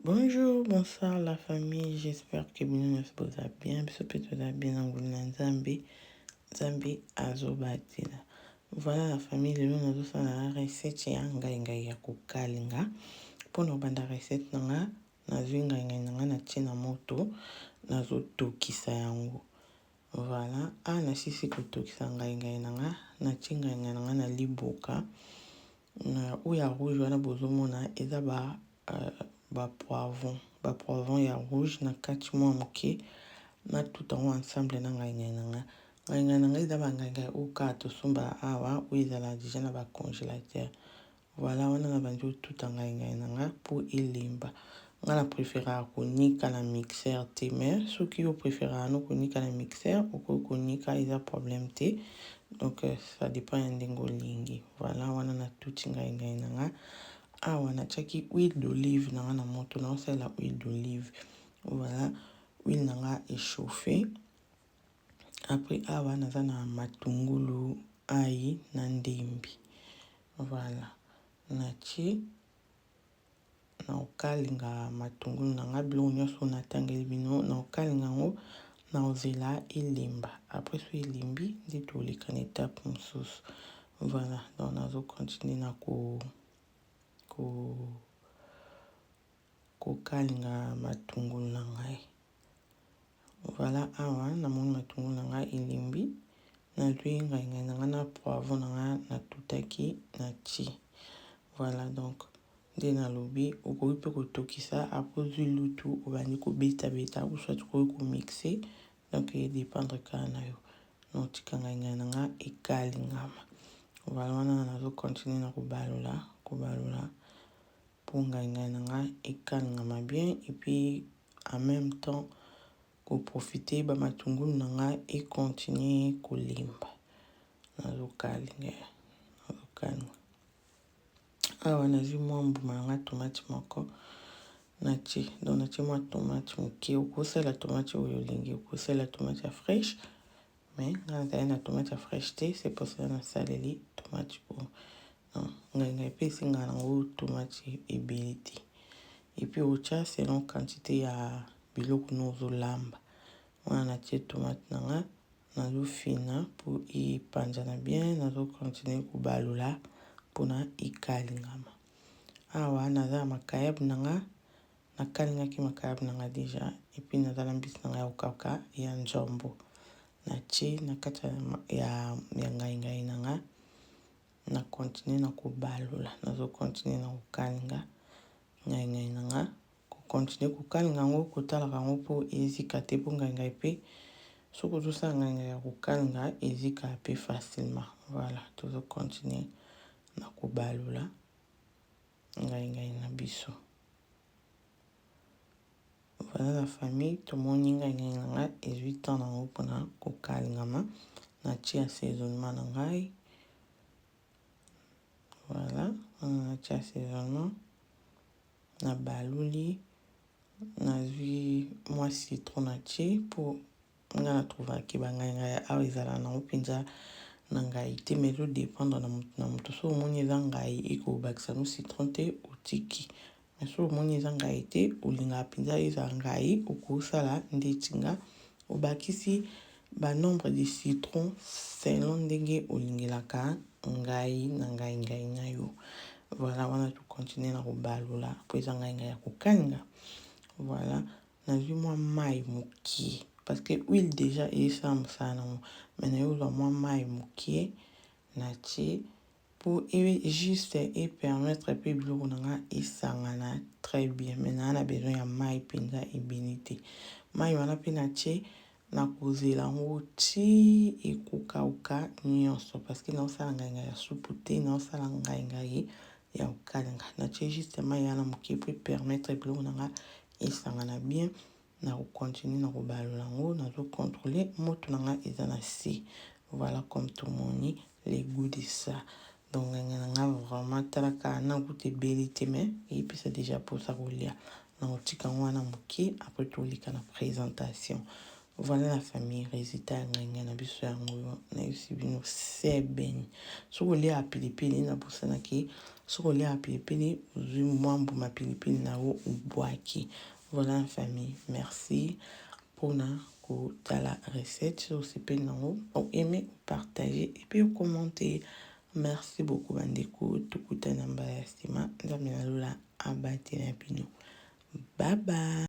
Bonjour, bonsoir la famille, j'espère que vous allez bien. Zambi azobatila. Voilà la famille, lelo nazosala recette ya ngai ya kokalinga. Mpona banda recette nanga nazwi ngai nanga natie na moto nazotokisa yango. Voilà, nasisi kotokisa ngai nanga natie ngai nanga na liboka. Na oya rouge wana bozomona eza ba poivron ya rouge na kati mwa moke na tout yango ensemble na ngai nanga eza banganga oka tosomba awa oyo ezala déjà na ba congélateur. Voilà, wana na bandi otuta ngai nanga po elemba. Nga na préférera konika na mixeur te, mais soki o préférera no konika na mixeur konika eza problème te. Donc ça dépend ya ndenge olingi. Voilà, wana na tuti ngai nanga awa natiaki huile d'olive nanga na moto na osala huile d'olive. Voilà, huile nanga échauffée. Après awa naza na matungulu, ail na ndembi. Voilà, natie na okalinga matungulu nanga biloko nyonso natangeli bino na okalinga ngo na ozela elemba. Après so elembi nde toleka na étape mosusu. Voilà, donc nazo continuer na kokalinga matungulu na ngai. Voilà, awa namoni matungulu na ngai elembi nazwi ngai nanga na poivron nanga natutaki natie. Voilà, donc nde nalobi okoki mpe kotokisa après ozwi lutu obandi kobeta ou soit okoki komixe, donc edépendre kaka na yo. Donc tika ngai nanga ekalingama. Voilà, wana nazo continuer na kobalola po ngai nanga ekalingama bien et puis en même temps profiter ba matungulu nanga et continuer kolimba. Nazo kalinga. Awa nazwi mwa mbuma nanga tomate moko natie. Donc natie mwa tomate moke. Okosala tomate oyo olingi, okosala tomate ya fraîche. Mais nga na tomate ya fraîche te, c'est pour ça nasaleli tomate oyo. Ngai pe esinga nango tomate ebele te. Et puis otia selon quantité ya biloko no ozolamba. Wana natie tomate nanga nazo fina po epanzana bien, nazo continuer kobalola pona ekalingama. Awa naza makayab nanga nakalingaki makayab nanga déjà et puis naza na mbisi nanga ya okauka ya njombo. Natie na kati ya ngai nanga na continuer na kobalola, nazo continuer na kokalinga ngai nanga continuer kokalinga yango kotalaka yango po ezika te po ngai pe soko ozosala ngai ya kokalinga ezika pe facilement. Voilà, tozo continuer na kobalola ngai na biso. Voilà la famille, tomoni ngai nanga 18 ans nango pona kokalingama. Natie assaisonnement na ngai. Voilà, natie assaisonnement na baluli nazwi mwa citron natie po nga na trouvaki ngai awa ezala nango mpenza na ngai te, mais ezo dépendre na moto. So omoni eza ngai ekobakisa no citron te otiki, mais so omoni eza ngai te olingaka mpenza eza ngai okosala ndeti nga obakisi ba nombre de citron selon ndenge olingelaka ngai na yo. Voilà, wana tu continuer na kobalola po eza ngai ya kokalinga. Voilà, nazwi mwa mai mokie parce que huile déjà esala mosala nango, mais nayoka mwa mai mokie natie po juste et permettre pe biloko nanga esangana très bien, mais na besoin ya mai mpenza ebele te. Mai wana pe natie na kozela yango ti ekokauka nyonso parce que naosala ngai ya supu te, naosala ngai ya kokalinga. Natie juste mai wana moke po permettre biloko nanga esangana bien. Na continuer na kobalola yango, nazo contrôler moto nanga eza na se. Voilà, comme tout le monde les goûts de ça. Donc nanga vraiment talaka na goût ebele te, mais et puis c'est déjà pour ça kolia. Na otika wana moke après tolika na présentation. Voilà la famille, résultat nganga na biso yango na yusi bino c'est beni. Soko lia pilipili na busana ki, soko lia pilipili, uzui mwambu ma pilipili na o ubwaki. Voilà la famille, merci pour la recette sur ce pénalo. Aimez, partagez et puis commentez. Merci beaucoup bandeko, tukuta namba ya stima, nzambe na lola abate na bino. Bye bye.